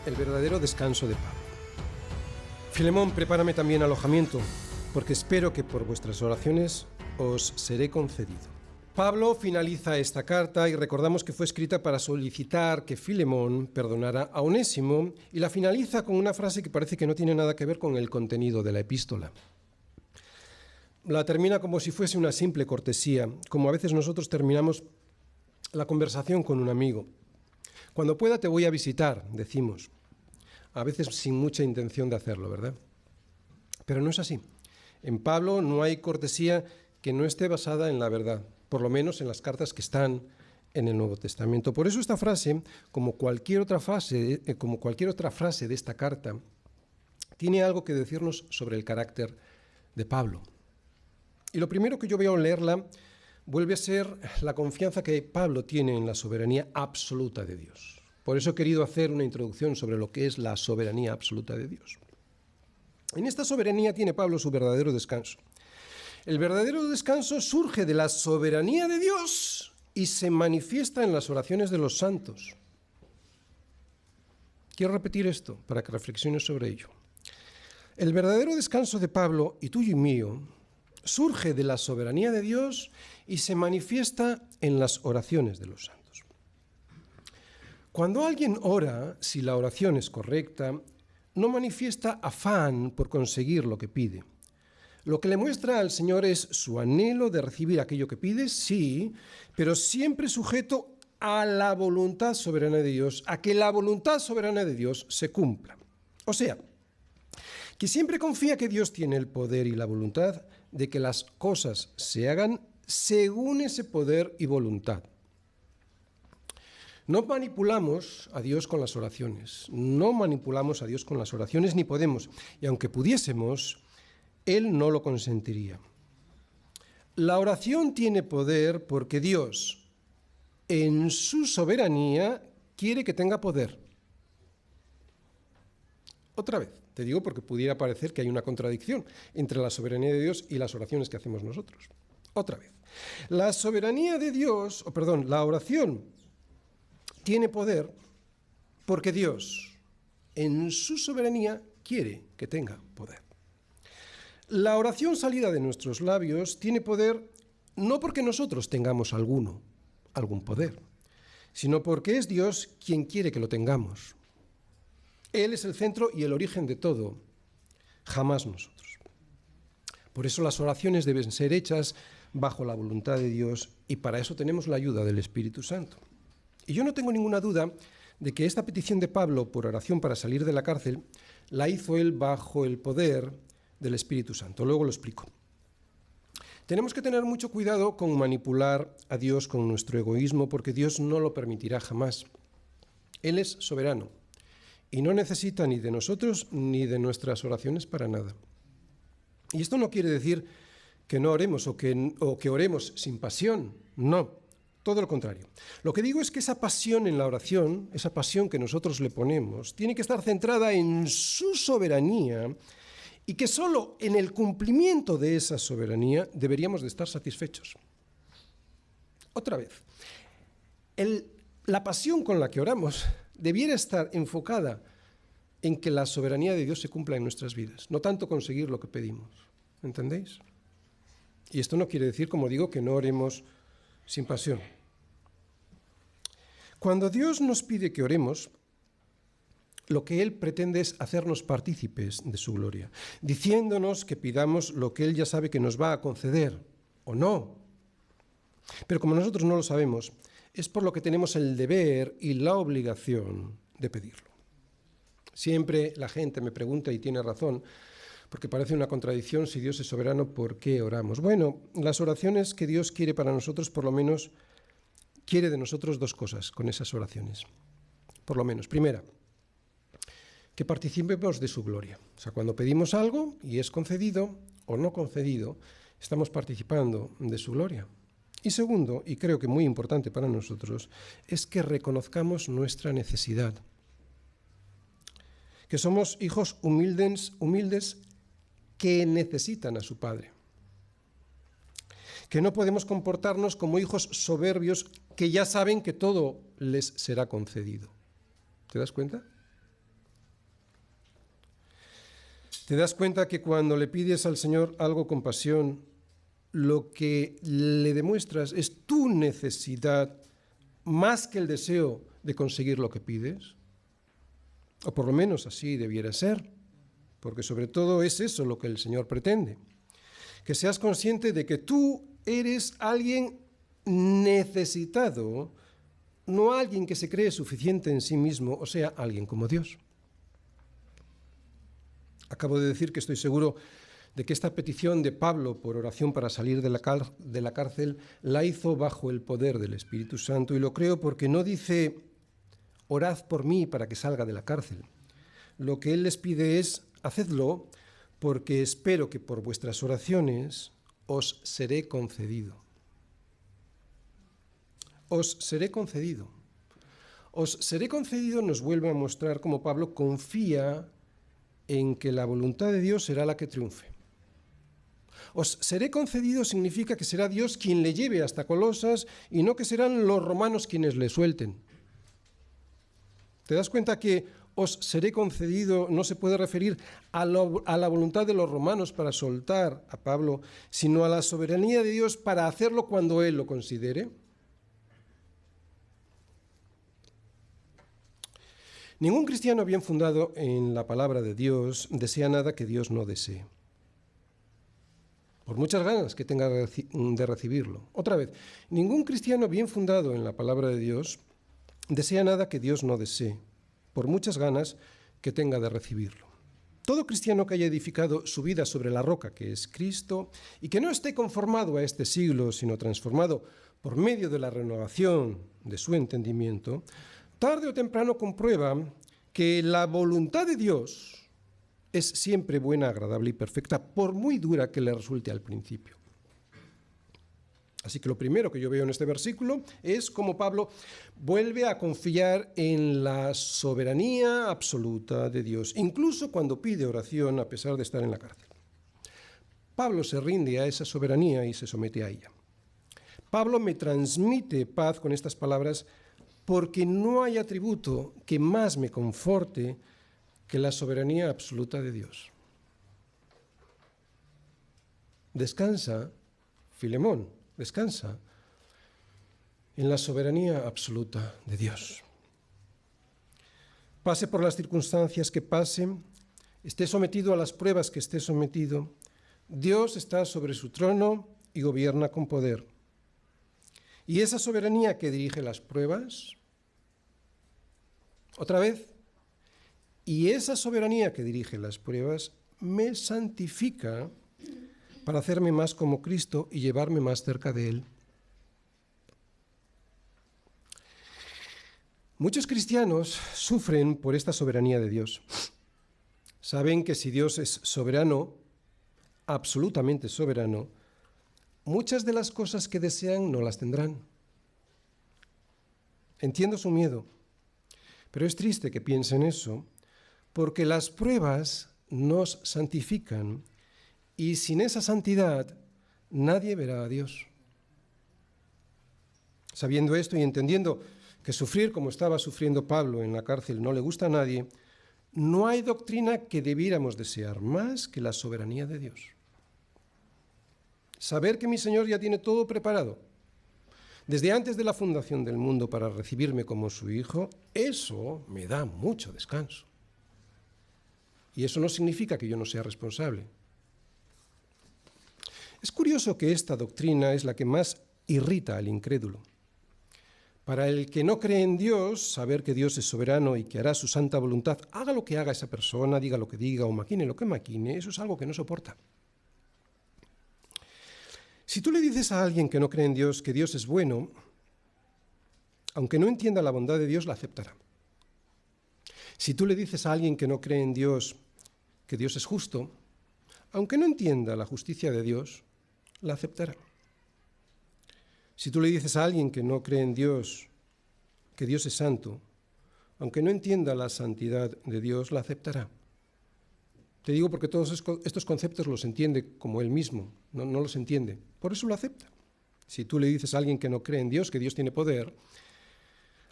el verdadero descanso de Pablo. Filemón, prepárame también alojamiento, porque espero que por vuestras oraciones os seré concedido. Pablo finaliza esta carta y recordamos que fue escrita para solicitar que Filemón perdonara a Onésimo, y la finaliza con una frase que parece que no tiene nada que ver con el contenido de la epístola. La termina como si fuese una simple cortesía, como a veces nosotros terminamos la conversación con un amigo. Cuando pueda te voy a visitar, decimos, a veces sin mucha intención de hacerlo, ¿verdad? Pero no es así. En Pablo no hay cortesía que no esté basada en la verdad, por lo menos en las cartas que están en el Nuevo Testamento. Por eso esta frase, como cualquier otra frase de esta carta, tiene algo que decirnos sobre el carácter de Pablo. Y lo primero que yo veo al leerla vuelve a ser la confianza que Pablo tiene en la soberanía absoluta de Dios. Por eso he querido hacer una introducción sobre lo que es la soberanía absoluta de Dios. En esta soberanía tiene Pablo su verdadero descanso. El verdadero descanso surge de la soberanía de Dios y se manifiesta en las oraciones de los santos. Quiero repetir esto para que reflexiones sobre ello. El verdadero descanso de Pablo, y tuyo y mío, surge de la soberanía de Dios y se manifiesta en las oraciones de los santos. Cuando alguien ora, si la oración es correcta, no manifiesta afán por conseguir lo que pide. Lo que le muestra al Señor es su anhelo de recibir aquello que pide, sí, pero siempre sujeto a la voluntad soberana de Dios, a que la voluntad soberana de Dios se cumpla. O sea, que siempre confía que Dios tiene el poder y la voluntad de que las cosas se hagan según ese poder y voluntad. No manipulamos a Dios con las oraciones, ni podemos, y aunque pudiésemos, Él no lo consentiría. La oración tiene poder porque Dios, en su soberanía, quiere que tenga poder. Otra vez, te digo porque pudiera parecer que hay una contradicción entre la soberanía de Dios y las oraciones que hacemos nosotros. Otra vez, la oración tiene poder porque Dios, en su soberanía, quiere que tenga poder. La oración salida de nuestros labios tiene poder no porque nosotros tengamos algún poder, sino porque es Dios quien quiere que lo tengamos. Él es el centro y el origen de todo, jamás nosotros. Por eso las oraciones deben ser hechas bajo la voluntad de Dios y para eso tenemos la ayuda del Espíritu Santo. Y yo no tengo ninguna duda de que esta petición de Pablo por oración para salir de la cárcel la hizo él bajo el poder del Espíritu Santo. Luego lo explico. Tenemos que tener mucho cuidado con manipular a Dios con nuestro egoísmo porque Dios no lo permitirá jamás. Él es soberano y no necesita ni de nosotros ni de nuestras oraciones para nada. Y esto no quiere decir que no oremos o que oremos sin pasión, no. Todo lo contrario. Lo que digo es que esa pasión en la oración, esa pasión que nosotros le ponemos, tiene que estar centrada en su soberanía y que solo en el cumplimiento de esa soberanía deberíamos de estar satisfechos. Otra vez, la pasión con la que oramos debiera estar enfocada en que la soberanía de Dios se cumpla en nuestras vidas, no tanto conseguir lo que pedimos. ¿Entendéis? Y esto no quiere decir, como digo, que no oremos sin pasión. Cuando Dios nos pide que oremos, lo que Él pretende es hacernos partícipes de su gloria, diciéndonos que pidamos lo que Él ya sabe que nos va a conceder, o no. Pero como nosotros no lo sabemos, es por lo que tenemos el deber y la obligación de pedirlo. Siempre la gente me pregunta, y tiene razón, porque parece una contradicción: si Dios es soberano, ¿por qué oramos? Bueno, las oraciones que Dios quiere para nosotros, por lo menos, quiere de nosotros dos cosas con esas oraciones. Por lo menos, primera, que participemos de su gloria. O sea, cuando pedimos algo y es concedido o no concedido, estamos participando de su gloria. Y segundo, y creo que muy importante para nosotros, es que reconozcamos nuestra necesidad. Que somos hijos humildes que necesitan a su Padre. Que no podemos comportarnos como hijos soberbios que ya saben que todo les será concedido. ¿Te das cuenta? Te das cuenta que cuando le pides al Señor algo con pasión, lo que le demuestras es tu necesidad más que el deseo de conseguir lo que pides. O por lo menos así debiera ser, porque sobre todo es eso lo que el Señor pretende. Que seas consciente de que tú eres alguien necesitado, no alguien que se cree suficiente en sí mismo, o sea, alguien como Dios. Acabo de decir que estoy seguro de que esta petición de Pablo por oración para salir de la cárcel la hizo bajo el poder del Espíritu Santo, y lo creo porque no dice, orad por mí para que salga de la cárcel. Lo que él les pide es, hacedlo porque espero que por vuestras oraciones os seré concedido. Os seré concedido. Os seré concedido nos vuelve a mostrar cómo Pablo confía en que la voluntad de Dios será la que triunfe. Os seré concedido significa que será Dios quien le lleve hasta Colosas y no que serán los romanos quienes le suelten. ¿Te das cuenta que os seré concedido no se puede referir a la voluntad de los romanos para soltar a Pablo, sino a la soberanía de Dios para hacerlo cuando Él lo considere? Ningún cristiano bien fundado en la palabra de Dios desea nada que Dios no desee, por muchas ganas que tenga de recibirlo. Otra vez, ningún cristiano bien fundado en la palabra de Dios desea nada que Dios no desee, por muchas ganas que tenga de recibirlo. Todo cristiano que haya edificado su vida sobre la roca que es Cristo y que no esté conformado a este siglo, sino transformado por medio de la renovación de su entendimiento, tarde o temprano comprueba que la voluntad de Dios es siempre buena, agradable y perfecta, por muy dura que le resulte al principio. Así que lo primero que yo veo en este versículo es cómo Pablo vuelve a confiar en la soberanía absoluta de Dios, incluso cuando pide oración a pesar de estar en la cárcel. Pablo se rinde a esa soberanía y se somete a ella. Pablo me transmite paz con estas palabras porque no hay atributo que más me conforte que la soberanía absoluta de Dios. Descansa, Filemón, descansa en la soberanía absoluta de Dios. Pase por las circunstancias que pase, esté sometido a las pruebas que esté sometido, Dios está sobre su trono y gobierna con poder. Y esa soberanía que dirige las pruebas, otra vez, y esa soberanía que dirige las pruebas me santifica para hacerme más como Cristo y llevarme más cerca de Él. Muchos cristianos sufren por esta soberanía de Dios. Saben que si Dios es soberano, absolutamente soberano, muchas de las cosas que desean no las tendrán. Entiendo su miedo, pero es triste que piensen eso, porque las pruebas nos santifican y sin esa santidad nadie verá a Dios. Sabiendo esto y entendiendo que sufrir como estaba sufriendo Pablo en la cárcel no le gusta a nadie, no hay doctrina que debiéramos desear más que la soberanía de Dios. Saber que mi Señor ya tiene todo preparado, desde antes de la fundación del mundo para recibirme como su hijo, eso me da mucho descanso. Y eso no significa que yo no sea responsable. Es curioso que esta doctrina es la que más irrita al incrédulo. Para el que no cree en Dios, saber que Dios es soberano y que hará su santa voluntad, haga lo que haga esa persona, diga lo que diga o maquine lo que maquine, eso es algo que no soporta. Si tú le dices a alguien que no cree en Dios que Dios es bueno, aunque no entienda la bondad de Dios, la aceptará. Si tú le dices a alguien que no cree en Dios que Dios es justo, aunque no entienda la justicia de Dios, la aceptará. Si tú le dices a alguien que no cree en Dios que Dios es santo, aunque no entienda la santidad de Dios, la aceptará. Te digo porque todos estos conceptos los entiende como él mismo, no los entiende, por eso lo acepta. Si tú le dices a alguien que no cree en Dios, que Dios tiene poder,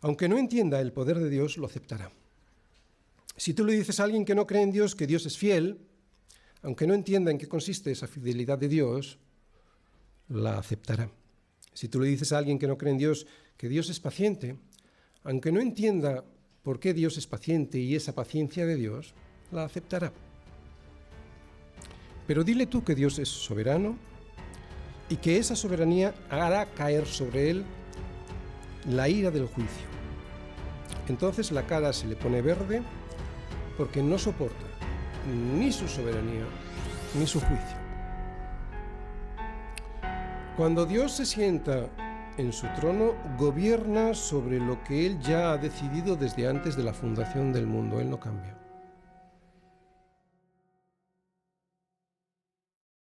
aunque no entienda el poder de Dios, lo aceptará. Si tú le dices a alguien que no cree en Dios, que Dios es fiel, aunque no entienda en qué consiste esa fidelidad de Dios, la aceptará. Si tú le dices a alguien que no cree en Dios que Dios es paciente, aunque no entienda por qué Dios es paciente y esa paciencia de Dios, la aceptará. Pero dile tú que Dios es soberano y que esa soberanía hará caer sobre él la ira del juicio. Entonces la cara se le pone verde porque no soporta ni su soberanía ni su juicio. Cuando Dios se sienta en su trono, gobierna sobre lo que Él ya ha decidido desde antes de la fundación del mundo. Él no cambia.